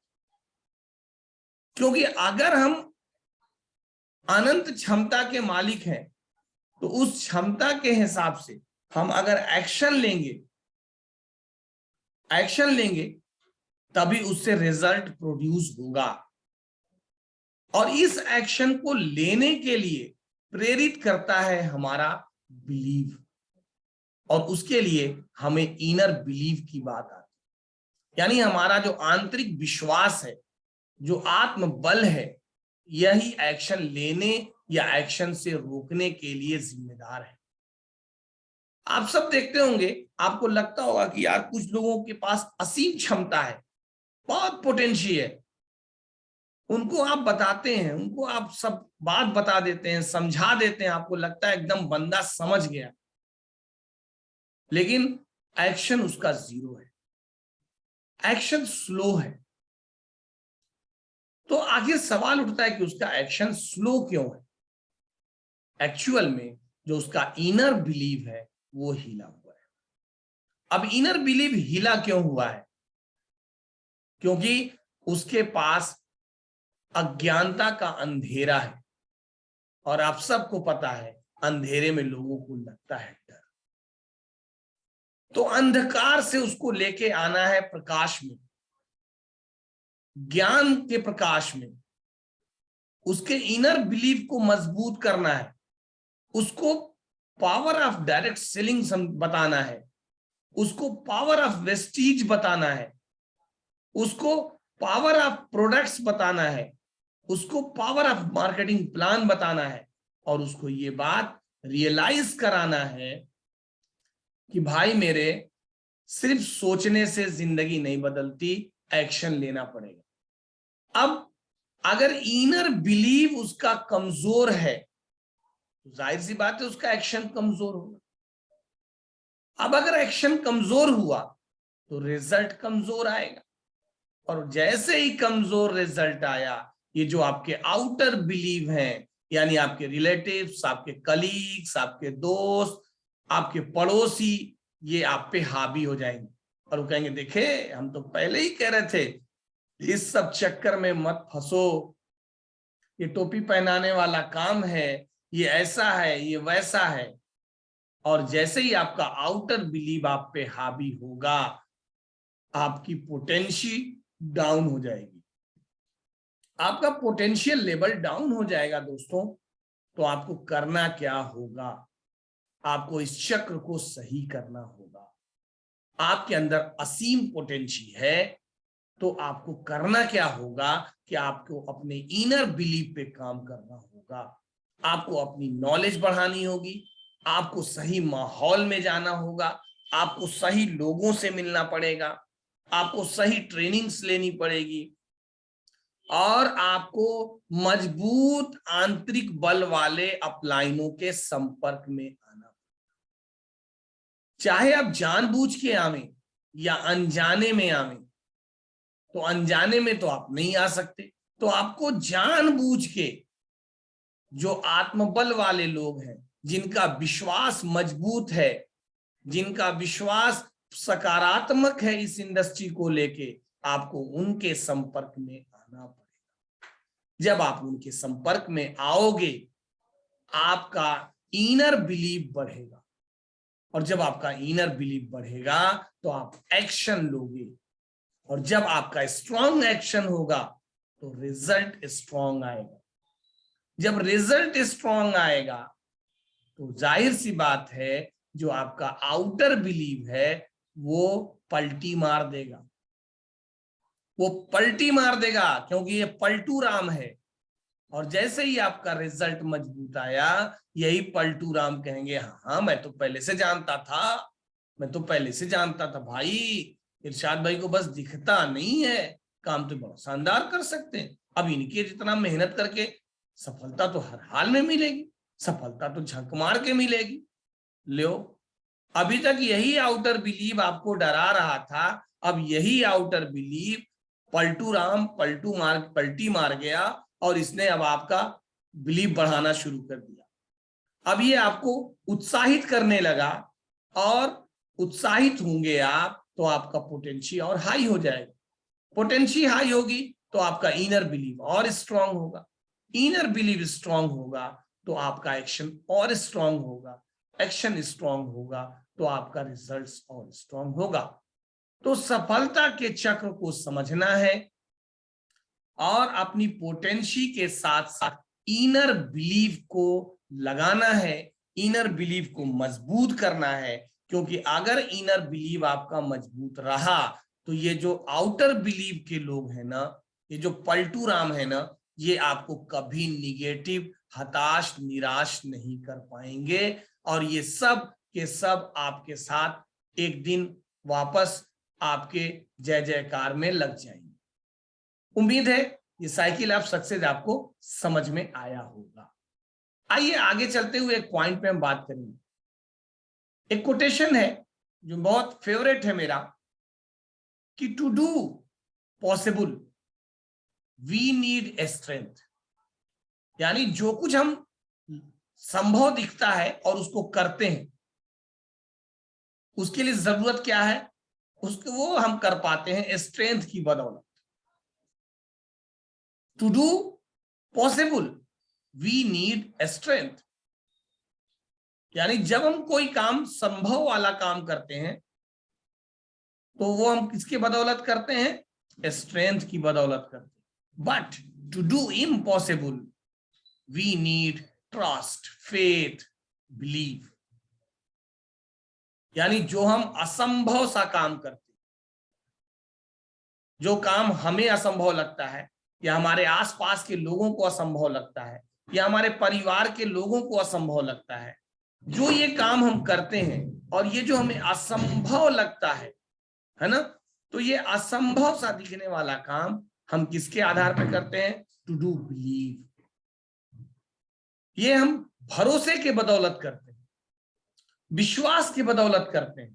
क्योंकि अगर हम अनंत क्षमता के मालिक हैं तो उस क्षमता के हिसाब से हम अगर एक्शन लेंगे तभी उससे रिजल्ट प्रोड्यूस होगा। और इस एक्शन को लेने के लिए प्रेरित करता है हमारा बिलीव, और उसके लिए हमें इनर बिलीव की बात आती है। यानी हमारा जो आंतरिक विश्वास है, जो आत्म बल है, यही एक्शन लेने या एक्शन से रोकने के लिए जिम्मेदार है। आप सब देखते होंगे, आपको लगता होगा कि यार कुछ लोगों के पास असीम क्षमता है, बहुत पोटेंशियल है, उनको आप बताते हैं, उनको आप सब बात बता देते हैं, समझा देते हैं, आपको लगता है एकदम बंदा समझ गया, लेकिन एक्शन उसका जीरो है, एक्शन स्लो है। तो आखिर सवाल उठता है कि उसका एक्शन स्लो क्यों है? एक्चुअल में जो उसका इनर बिलीव है वो हिला हुआ है। अब इनर बिलीव हिला क्यों हुआ है? क्योंकि उसके पास अज्ञानता का अंधेरा है, और आप सबको पता है अंधेरे में लोगों को लगता है डर। तो अंधकार से उसको लेके आना है प्रकाश में, ज्ञान के प्रकाश में। उसके इनर बिलीफ को मजबूत करना है, उसको पावर ऑफ डायरेक्ट सेलिंग बताना है, उसको पावर ऑफ वेस्टीज बताना है, उसको पावर ऑफ प्रोडक्ट्स बताना है, उसको पावर ऑफ मार्केटिंग प्लान बताना है, और उसको ये बात रियलाइज कराना है कि भाई मेरे सिर्फ सोचने से जिंदगी नहीं बदलती, एक्शन लेना पड़ेगा। अब अगर इनर बिलीव उसका कमजोर है तो जाहिर सी बात है उसका एक्शन कमजोर होगा। अब अगर एक्शन कमजोर हुआ तो रिजल्ट कमजोर आएगा, और जैसे ही कमजोर रिजल्ट आया, ये जो आपके आउटर बिलीव हैं, यानी आपके रिलेटिव्स, आपके कलीग्स, आपके दोस्त, आपके पड़ोसी, ये आप पे हावी हो जाएंगे और वो कहेंगे देखे हम तो पहले ही कह रहे थे, इस सब चक्कर में मत फंसो, ये टोपी पहनाने वाला काम है, ये ऐसा है, ये वैसा है। और जैसे ही आपका आउटर बिलीव आप पे हावी होगा, आपकी पोटेंशियल डाउन हो जाएगी, आपका पोटेंशियल लेवल डाउन हो जाएगा दोस्तों। तो आपको करना क्या होगा? आपको इस चक्र को सही करना होगा। आपके अंदर असीम पोटेंशियल है, तो आपको करना क्या होगा कि आपको अपने इनर बिलीफ पे काम करना होगा। आपको अपनी नॉलेज बढ़ानी होगी, आपको सही माहौल में जाना होगा, आपको सही लोगों से मिलना पड़ेगा, आपको सही ट्रेनिंग्स लेनी पड़ेगी, और आपको मजबूत आंतरिक बल वाले अपलाइनों के संपर्क में आना। चाहे आप जानबूझ के आवे या अनजाने में आवे, तो अनजाने में तो आप नहीं आ सकते, तो आपको जानबूझ के जो आत्मबल वाले लोग हैं, जिनका विश्वास मजबूत है, जिनका विश्वास सकारात्मक है इस इंडस्ट्री को लेके, आपको उनके संपर्क में आना पड़ेगा। जब आप उनके संपर्क में आओगे, आपका इनर बिलीव बढ़ेगा, और जब आपका इनर बिलीव बढ़ेगा तो आप एक्शन लोगे, और जब आपका स्ट्रॉन्ग एक्शन होगा तो रिजल्ट स्ट्रॉन्ग आएगा। जब रिजल्ट स्ट्रॉन्ग आएगा तो जाहिर सी बात है जो आपका आउटर बिलीव है वो पलटी मार देगा, वो पलटी मार देगा, क्योंकि ये पलटू राम है। और जैसे ही आपका रिजल्ट मजबूत आया, यही पलटू राम कहेंगे हाँ मैं तो पहले से जानता था, मैं तो पहले से जानता था भाई, इरशाद भाई को बस दिखता नहीं है, काम तो बहुत शानदार कर सकते हैं। अब इनके जितना मेहनत करके सफलता तो हर हाल में मिलेगी, सफलता तो झक मार के मिलेगी। लो, अभी तक यही आउटर बिलीव आपको डरा रहा था, अब यही आउटर बिलीव पलटू राम पलटी मार गया और इसने अब आपका बिलीव बढ़ाना शुरू कर दिया। अब ये आपको उत्साहित करने लगा, और उत्साहित होंगे आप तो आपका पोटेंशियल और हाई हो जाएगा। पोटेंशियल हाई होगी तो आपका इनर बिलीव और स्ट्रांग होगा, इनर बिलीव स्ट्रांग होगा तो आपका एक्शन और स्ट्रांग होगा, एक्शन स्ट्रांग होगा तो आपका रिजल्ट्स और स्ट्रांग होगा। तो सफलता के चक्र को समझना है और अपनी पोटेंशियल के साथ साथ इनर बिलीव को लगाना है, इनर बिलीव को मजबूत करना है। क्योंकि अगर इनर बिलीव आपका मजबूत रहा तो ये जो आउटर बिलीव के लोग हैं ना, ये जो पलटू राम है ना, ये आपको कभी निगेटिव, हताश, निराश नहीं कर पाएंगे, और ये सब के सब आपके साथ एक दिन वापस आपके जय जयकार में लग जाएंगे। उम्मीद है ये साइकिल ऑफ सक्सेस आपको समझ में आया होगा। आइए आगे चलते हुए एक पॉइंट पे हम बात करेंगे। एक कोटेशन है जो बहुत फेवरेट है मेरा, कि to do possible we need a strength. यानी जो कुछ हम संभव दिखता है और उसको करते हैं, उसके लिए जरूरत क्या है, उसको वो हम कर पाते हैं स्ट्रेंथ की बदौलत। To do possible we need a strength. यानी जब हम कोई काम संभव वाला काम करते हैं तो वो हम किसके बदौलत करते हैं, स्ट्रेंथ की बदौलत करते हैं। But to do impossible we need trust, faith, believe. यानी जो हम असंभव सा काम करते हैं, जो काम हमें असंभव लगता है या हमारे आसपास के लोगों को असंभव लगता है या हमारे परिवार के लोगों को असंभव लगता है, जो ये काम हम करते हैं और ये जो हमें असंभव लगता है ना, तो ये असंभव सा दिखने वाला काम हम किसके आधार पर करते हैं, टू डू बिलीव। ये हम भरोसे के बदौलत करते हैं, विश्वास की बदौलत करते हैं।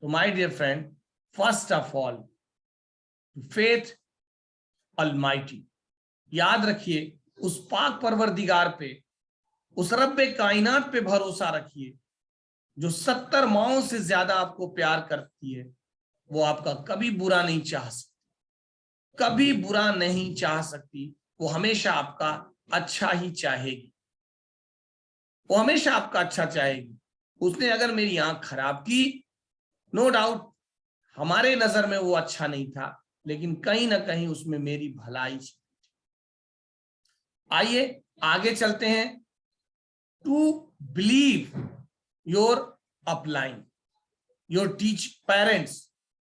तो my dear friend, first of all faith almighty. याद रखिए, उस पाक परवरदिगार पे, उस रब्बे कायनात पे भरोसा रखिए जो 70 माओं से ज्यादा आपको प्यार करती है। वो आपका कभी बुरा नहीं चाह सकती, कभी बुरा नहीं चाह सकती। वो हमेशा आपका अच्छा ही चाहेगी, वो हमेशा आपका अच्छा चाहेगी। उसने अगर मेरी आंख खराब की, नो डाउट हमारे नजर में वो अच्छा नहीं था, लेकिन कहीं ना कहीं उसमें मेरी भलाई थी। आइए आगे चलते हैं। To believe your upline, your teach parents.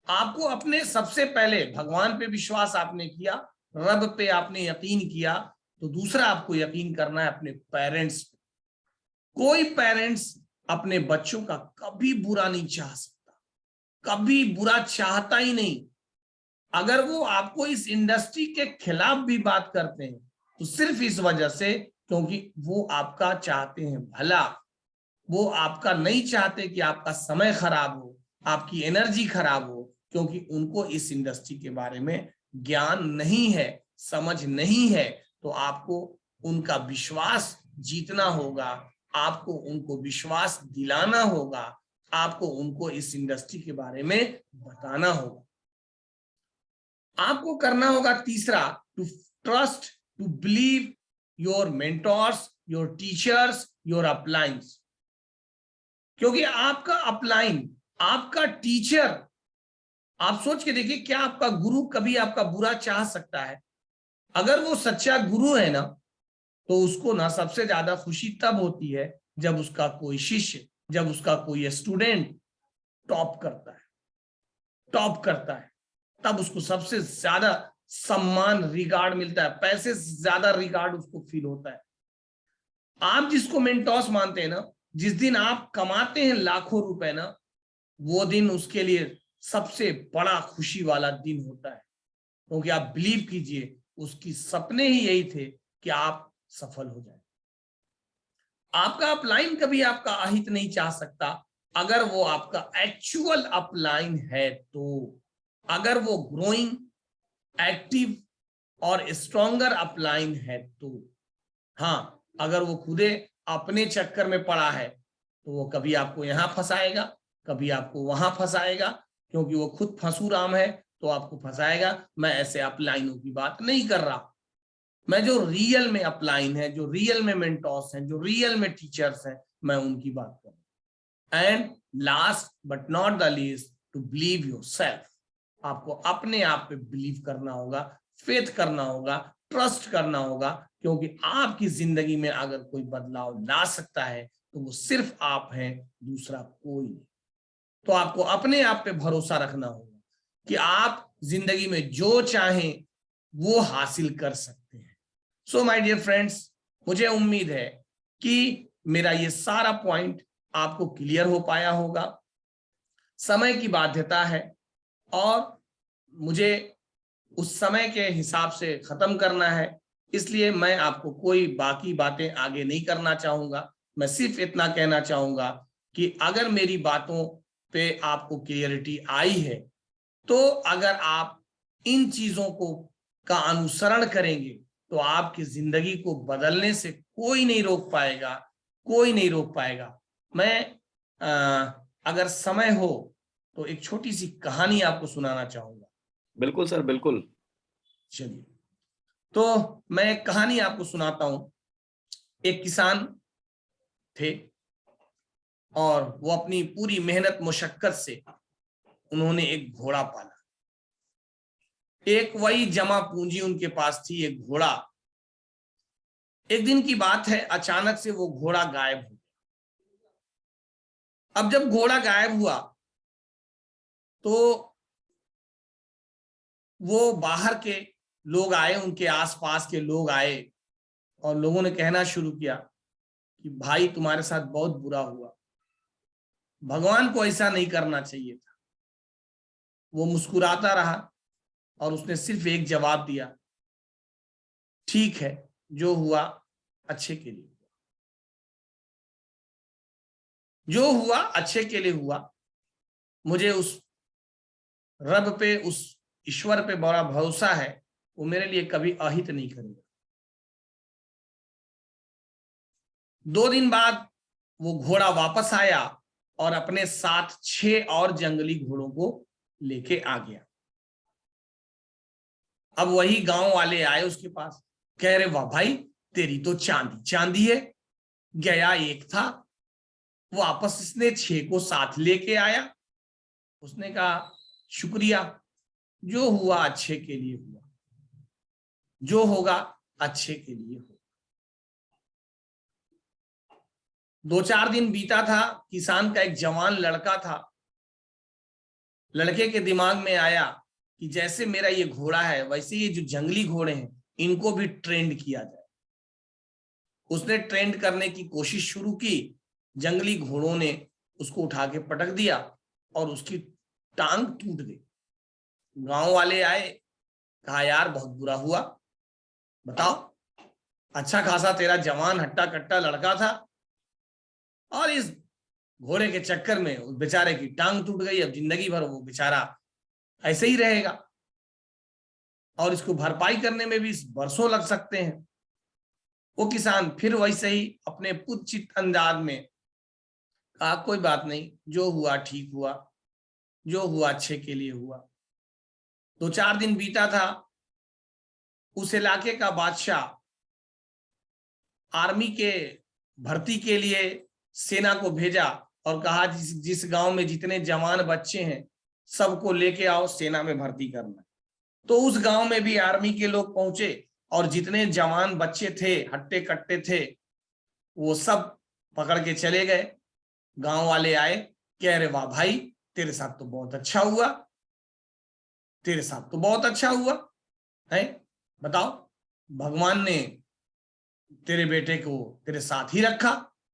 आपको अपने सबसे पहले भगवान पे विश्वास आपने किया, रब पे आपने यकीन किया, तो दूसरा आपको यकीन करना है अपने पेरेंट्स पे। कोई पेरेंट्स अपने बच्चों का कभी बुरा नहीं चाह सकता, कभी बुरा चाहता ही नहीं। अगर वो आपको इस इंडस्ट्री के खिलाफ भी बात करते हैं तो सिर्फ इस वजह से क्योंकि वो आपका चाहते हैं भला। वो आपका नहीं चाहते कि आपका समय खराब हो, आपकी एनर्जी खराब हो, क्योंकि उनको इस इंडस्ट्री के बारे में ज्ञान नहीं है, समझ नहीं है। तो आपको उनका विश्वास जीतना होगा, आपको उनको विश्वास दिलाना होगा, आपको उनको इस इंडस्ट्री के बारे में बताना होगा। आपको करना होगा तीसरा, to trust, to believe your mentors, your teachers, your uplines. क्योंकि आपका अपलाइन, आपका टीचर, आप सोच के देखिए, क्या आपका गुरु कभी आपका बुरा चाह सकता है? अगर वो सच्चा गुरु है ना, तो उसको ना सबसे ज्यादा खुशी तब होती है जब उसका कोई शिष्य, जब उसका कोई स्टूडेंट टॉप करता है, तब उसको सबसे ज्यादा सम्मान, रिगार्ड मिलता है, पैसे से ज्यादा रिगार्ड उसको फील होता है। आप जिसको मेंटोस मानते हैं ना, जिस दिन आप कमाते हैं लाखों रुपए ना, वो दिन उसके लिए सबसे बड़ा खुशी वाला दिन होता है, क्योंकि आप बिलीव कीजिए, उसकी सपने ही यही थे कि आप सफल हो जाए। आपका अपलाइन कभी आपका अहित नहीं चाह सकता, अगर वो आपका एक्चुअल अपलाइन है तो। अगर वो ग्रोइंग, एक्टिव और स्ट्रॉन्गर अपलाइन है तो। हाँ, अगर वो खुदे अपने चक्कर में पड़ा है तो वो कभी आपको यहां फंसाएगा, कभी आपको वहां फंसाएगा, क्योंकि वो खुद फंसूराम है तो आपको फंसाएगा। मैं ऐसे अपलाइनों की बात नहीं कर रहा, मैं जो रियल में अपलाइन है, जो रियल में मेंटोर्स हैं, जो रियल में टीचर्स हैं, मैं उनकी बात कर रहा हूं। And last but not the least, to believe yourself. आपको अपने आप पे बिलीव करना होगा, फेथ करना होगा, ट्रस्ट करना होगा, क्योंकि आपकी जिंदगी में अगर कोई बदलाव ला सकता है तो वो सिर्फ आप हैं, दूसरा कोई नहीं। तो आपको अपने आप पे भरोसा रखना होगा कि आप जिंदगी में जो चाहें वो हासिल कर सकते हैं। सो माय डियर फ्रेंड्स, मुझे उम्मीद है कि मेरा ये सारा पॉइंट आपको क्लियर हो पाया होगा। समय की बाध्यता है और मुझे उस समय के हिसाब से खत्म करना है, इसलिए मैं आपको कोई बाकी बातें आगे नहीं करना चाहूंगा। मैं सिर्फ इतना कहना चाहूंगा कि अगर मेरी बातों पे आपको क्लियरिटी आई है, तो अगर आप इन चीजों को का अनुसरण करेंगे तो आपकी जिंदगी को बदलने से कोई नहीं रोक पाएगा, कोई नहीं रोक पाएगा। मैं अगर समय हो तो एक छोटी सी कहानी आपको सुनाना चाहूंगा। बिल्कुल सर, बिल्कुल। चलिए, तो मैं एक कहानी आपको सुनाता हूं। एक किसान थे और वो अपनी पूरी मेहनत मुशक्कत से उन्होंने एक घोड़ा पाला। एक वही जमा पूंजी उनके पास थी, एक घोड़ा। एक दिन की बात है, अचानक से वो घोड़ा गायब हो गया। अब जब घोड़ा गायब हुआ तो वो बाहर के लोग आए, उनके आसपास के लोग आए और लोगों ने कहना शुरू किया कि भाई तुम्हारे साथ बहुत बुरा हुआ, भगवान को ऐसा नहीं करना चाहिए था। वो मुस्कुराता रहा और उसने सिर्फ एक जवाब दिया, ठीक है, जो हुआ अच्छे के लिए, जो हुआ अच्छे के लिए हुआ। मुझे उस रब पे, उस ईश्वर पे बड़ा भरोसा है, वो मेरे लिए कभी अहित नहीं करेगा। 2 दिन बाद वो घोड़ा वापस आया और अपने साथ 6 और जंगली घोड़ों को लेके आ गया। अब वही गांव वाले आए उसके पास, कह रहे वाह भाई, तेरी तो चांदी चांदी है, गया एक था, वापस इसने 6 को साथ लेके आया। उसने कहा शुक्रिया, जो हुआ अच्छे के लिए हुआ, जो होगा अच्छे के लिए होगा। 2-4 दिन बीता था, किसान का एक जवान लड़का था। लड़के के दिमाग में आया कि जैसे मेरा ये घोड़ा है, वैसे ये जो जंगली घोड़े हैं, इनको भी ट्रेंड किया जाए। उसने ट्रेंड करने की कोशिश शुरू की। जंगली घोड़ों ने उसको उठा के पटक दिया और उसकी टांग टूट गई। गांव वाले आए, कहा यार बहुत बुरा हुआ, बताओ, अच्छा खासा तेरा जवान हट्टा कट्टा लड़का था और इस घोड़े के चक्कर में उस बेचारे की टांग टूट गई। अब जिंदगी भर वो बेचारा ऐसे ही रहेगा और इसको भरपाई करने में भी बरसों लग सकते हैं। वो किसान फिर वैसे ही अपने पुचित अंदाज में कहा कोई बात नहीं, जो हुआ ठीक हुआ, जो हुआ अच्छे के लिए हुआ। 2-4 दिन बीता था। उस इलाके का बादशाह आर्मी के भर्ती के लिए सेना को भेजा और कहा जिस गांव में जितने जवान बच्चे हैं सबको लेके आओ, सेना में भर्ती करना। तो उस गांव में भी आर्मी के लोग पहुंचे और जितने जवान बच्चे थे, हट्टे कट्टे थे, वो सब पकड़ के चले गए। गांव वाले आए, कह रहे वाह भाई, तेरे साथ तो बहुत अच्छा हुआ, तेरे साथ तो बहुत अच्छा हुआ है, बताओ भगवान ने तेरे बेटे को तेरे साथ ही रखा,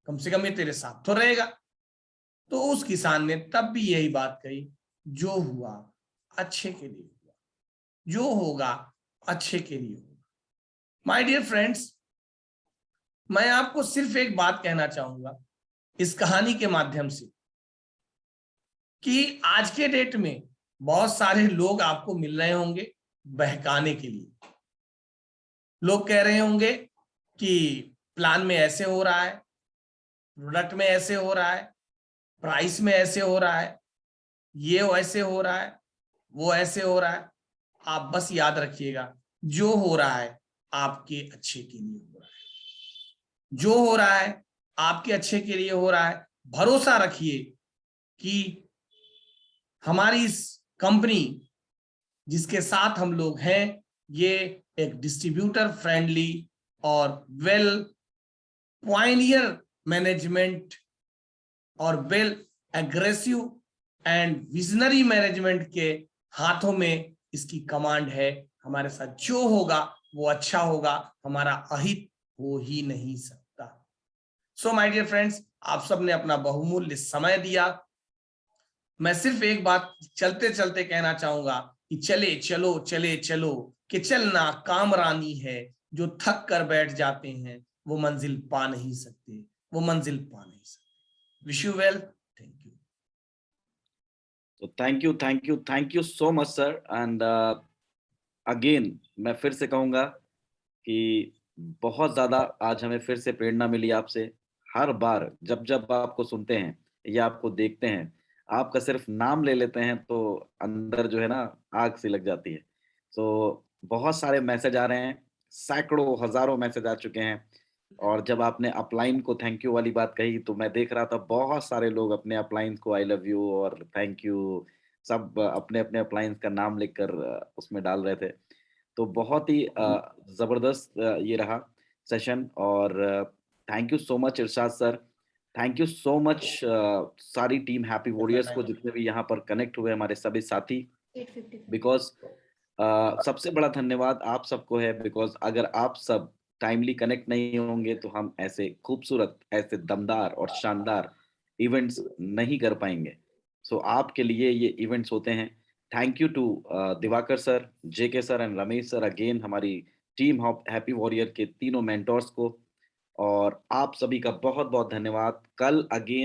कम से कम ये तेरे साथ तो रहेगा। तो उस किसान ने तब भी यही बात कही, जो हुआ अच्छे के लिए हुआ, जो होगा अच्छे के लिए होगा। माय डियर फ्रेंड्स, मैं आपको सिर्फ एक बात कहना चाहूंगा इस कहानी के माध्यम से, कि आज के डेट में बहुत सारे लोग आपको मिल रहे होंगे बहकाने के लिए। लोग कह रहे होंगे कि प्लान में ऐसे हो रहा है, प्रोडक्ट में ऐसे हो रहा है, प्राइस में ऐसे हो रहा है, ये ऐसे हो रहा है, वो ऐसे हो रहा है। आप बस याद रखिएगा, जो हो रहा है आपके अच्छे के लिए हो रहा है, जो हो रहा है आपके अच्छे के लिए हो रहा है। भरोसा रखिए कि हमारी इस कंपनी जिसके साथ हम लोग हैं, ये एक डिस्ट्रीब्यूटर फ्रेंडली और वेल पॉइनियर मैनेजमेंट और well aggressive and visionary management के हाथों में इसकी कमांड है। हमारे साथ जो होगा वो अच्छा होगा, हमारा अहित हो ही नहीं सकता। सो माय डियर फ्रेंड्स, आप सबने अपना बहुमूल्य समय दिया। मैं सिर्फ एक बात चलते चलते कहना चाहूंगा कि चले चलो चले चलो, कि चलना कामरानी है, जो थक कर बैठ जाते हैं वो मंजिल पा नहीं सकते, वो मंजिल पा नहीं सकते। Wish you well, thank you. तो thank you so much sir. And again मैं फिर से कहूंगा कि बहुत ज़्यादा आज हमें फिर से प्रेरणा मिली आपसे। हर बार जब जब आपको सुनते हैं या आपको देखते हैं, आपका सिर्फ नाम ले लेते हैं तो अंदर जो है ना आग सी लग जाती है। तो बहुत सारे मैसेज आ रहे हैं, सैकड़ों हज़ारों मैसेज आ चुके हैं। और जब आपने अपलाइन को थैंक यू वाली बात कही तो मैं देख रहा था बहुत सारे लोग अपने अपलाइन्स को आई लव यू और थैंक यू सब अपने-अपने अपलाइन्स का नाम लिखकर उसमें डाल रहे थे। तो बहुत ही ज़बरदस्त ये रहा सेशन। और thank you so much Irshad sir. Thank you so much सारी टीम हैप्पी वॉरियर्स को, जितने भी यहाँ पर कनेक्ट हुए हमारे सभी साथी। बिकॉज़ सबसे बड़ा धन्यवाद आप सबको है, बिकॉज़ अगर आप सब टाइमली कनेक्ट नहीं होंगे तो हम ऐसे खूबसूरत, ऐसे दमदार और शानदार इवेंट्स नहीं कर पाएँगे। सो आपके लिए ये इवेंट्स होते हैं। Thank you to Diwakar sir, JK sir and Ramesh sir again, हमारी टीम ऑफ हैप्पी वॉरियर के तीनों मेंटोर्स को। और आप सभी का बहुत-बहुत धन्यवाद। कल अगेन